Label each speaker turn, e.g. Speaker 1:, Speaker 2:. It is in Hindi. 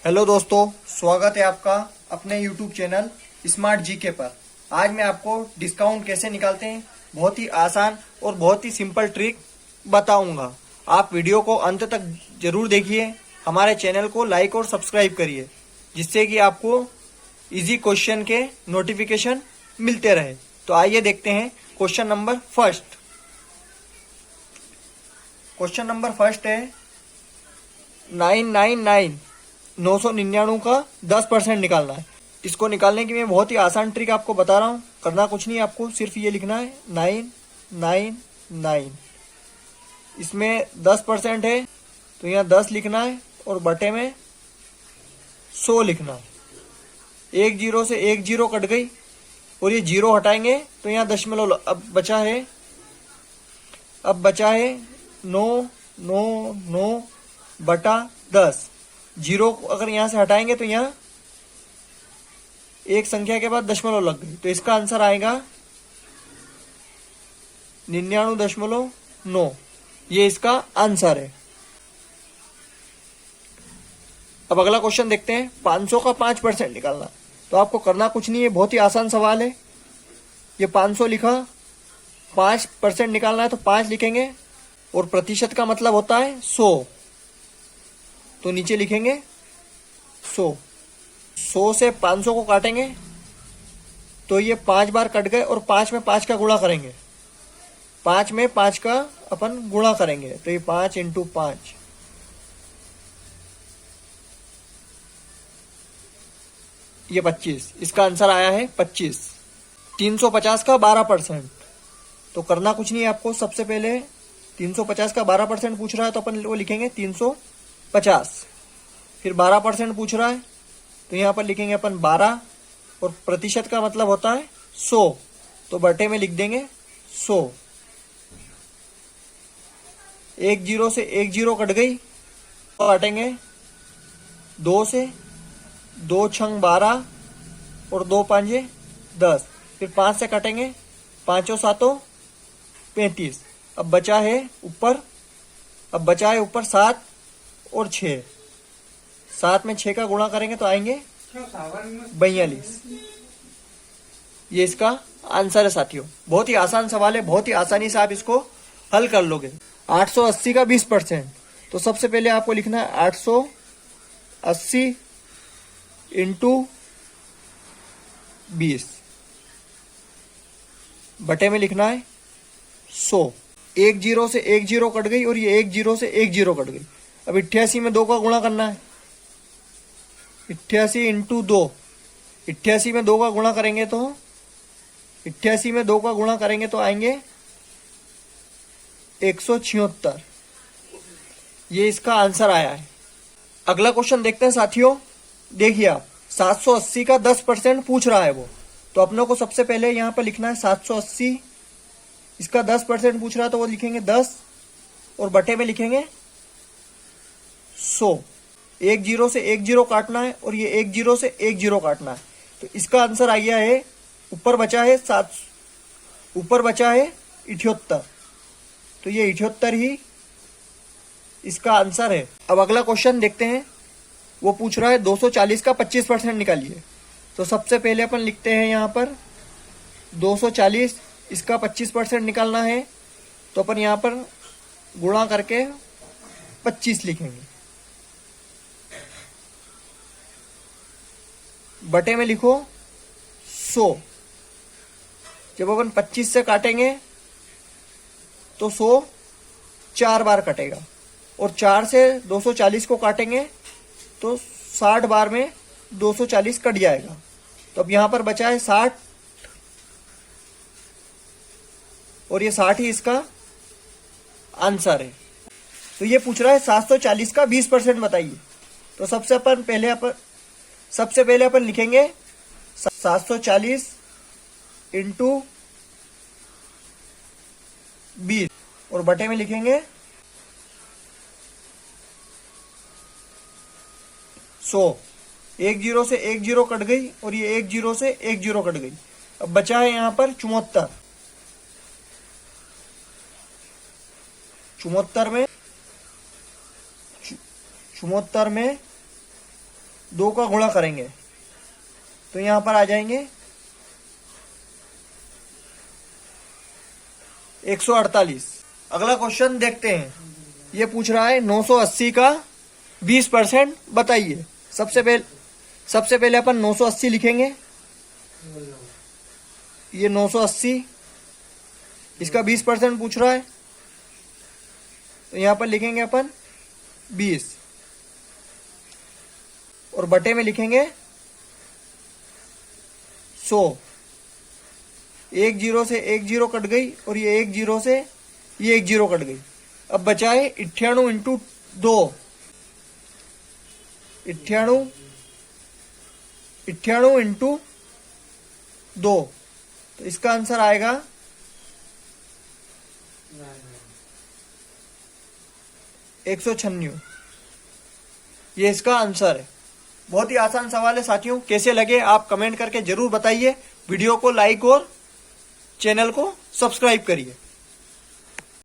Speaker 1: हेलो दोस्तों, स्वागत है आपका अपने YouTube चैनल स्मार्ट जीके पर। आज मैं आपको डिस्काउंट कैसे निकालते हैं बहुत ही आसान और बहुत ही सिंपल ट्रिक बताऊंगा। आप वीडियो को अंत तक जरूर देखिए। हमारे चैनल को लाइक और सब्सक्राइब करिए, जिससे कि आपको इजी क्वेश्चन के नोटिफिकेशन मिलते रहे। तो आइए देखते हैं question number first. Question number first है 999 का 10% निकालना है। इसको निकालने की मैं बहुत ही आसान ट्रिक आपको बता रहा हूँ। करना कुछ नहीं, आपको सिर्फ ये लिखना है 999। इसमें 10% है तो यहाँ 10 लिखना है और बटे में 100 लिखना है। एक जीरो से एक जीरो कट गई और ये जीरो हटाएंगे तो यहाँ दशमलव अब बचा है 999 बटा 10। जीरो अगर यहाँ से हटाएंगे तो यहाँ एक संख्या के बाद दशमलव लग गई, तो इसका आंसर आएगा 99.9। ये इसका आंसर है। अब अगला क्वेश्चन देखते हैं। 500 का 5% निकालना। तो आपको करना कुछ नहीं है, बहुत ही आसान सवाल है। ये 500 लिखा, 5% निकालना है तो 5 लिखेंगे और प्रतिशत का मतलब होता है 100, तो नीचे लिखेंगे 100। 100 से 500 को काटेंगे तो ये 5 बार कट गए और 5 में 5 का गुणा करेंगे। 5 में 5 का अपन गुणा करेंगे तो ये 5 × 5, ये 25। इसका आंसर आया है 25। 350 का 12%। तो करना कुछ नहीं है आपको। सबसे पहले 350 का 12% पूछ रहा है तो अपन वो लिखेंगे 350। फिर 12% पूछ रहा है तो यहाँ पर लिखेंगे अपन 12 और प्रतिशत का मतलब होता है 100, तो बटे में लिख देंगे 100। एक जीरो से एक जीरो कट गई तो काटेंगे 2 से, 2 छंग 12 और 2 पांजे 10। फिर 5 से काटेंगे, 5 7 35। अब बचा है ऊपर 7 और 6। 7 में 6 का गुणा करेंगे तो आएंगे 42। ये इसका आंसर है साथियों। बहुत ही आसान सवाल है, बहुत ही आसानी से आप इसको हल कर लोगे। 880 का 20%। तो सबसे पहले आपको लिखना है 880 × 20 बटे में लिखना है 100। एक जीरो से एक जीरो कट गई और ये एक जीरो से एक जीरो कट गई। अब 88 में 2 का गुणा करना है। 88 × 2। 88 में 2 का गुणा करेंगे तो 88 में 2 का गुणा करेंगे तो आएंगे 176। ये इसका आंसर आया है। अगला क्वेश्चन देखते हैं साथियों। देखिए आप, 780 का 10% पूछ रहा है वो, तो अपनों को सबसे पहले यहाँ पर लिखना है 780। इसका 10% पूछ रहा है तो वो लिखेंगे 10 और बटे में लिखेंगे 100। एक जीरो से एक जीरो काटना है और ये एक जीरो से एक जीरो काटना है, तो इसका आंसर आ गया है। ऊपर बचा है 78, तो ये 78 ही इसका आंसर है। अब अगला क्वेश्चन देखते हैं। वो पूछ रहा है 240 का 25% निकालिए। तो सबसे पहले अपन लिखते हैं यहाँ पर 240, इसका 25% निकालना है तो अपन यहाँ पर गुणा करके 25 लिखेंगे। बटे में लिखो 100। जब अपन 25 से काटेंगे तो 100 4 बार कटेगा और 4 से 240 को काटेंगे तो 60 बार में 240 कट जाएगा। तो अब यहाँ पर बचा है 60 और ये 60 ही इसका आंसर है। तो ये पूछ रहा है 740 का 20% बताइए। तो सबसे पहले अपन लिखेंगे 740 × 20 और बटे में लिखेंगे 100। एक जीरो से एक जीरो कट गई और ये एक जीरो से एक जीरो कट गई। अब बचा है यहाँ पर 74। 74 में 2 का गुणा करेंगे तो यहां पर आ जाएंगे 148। अगला क्वेश्चन देखते हैं। ये पूछ रहा है 980 का 20% बताइए। सबसे पहले अपन 980 लिखेंगे। ये 980, इसका 20% पूछ रहा है तो यहां पर लिखेंगे अपन 20 और बटे में लिखेंगे 100। एक जीरो से एक जीरो कट गई और ये एक जीरो से ये एक जीरो कट गई। अब बचाए 98 इंटू 2, 98 इंटू 2, तो इसका आंसर आएगा 196। ये इसका आंसर है। बहुत ही आसान सवाल है साथियों। कैसे लगे आप कमेंट करके जरूर बताइए। वीडियो को लाइक और चैनल को सब्सक्राइब करिए।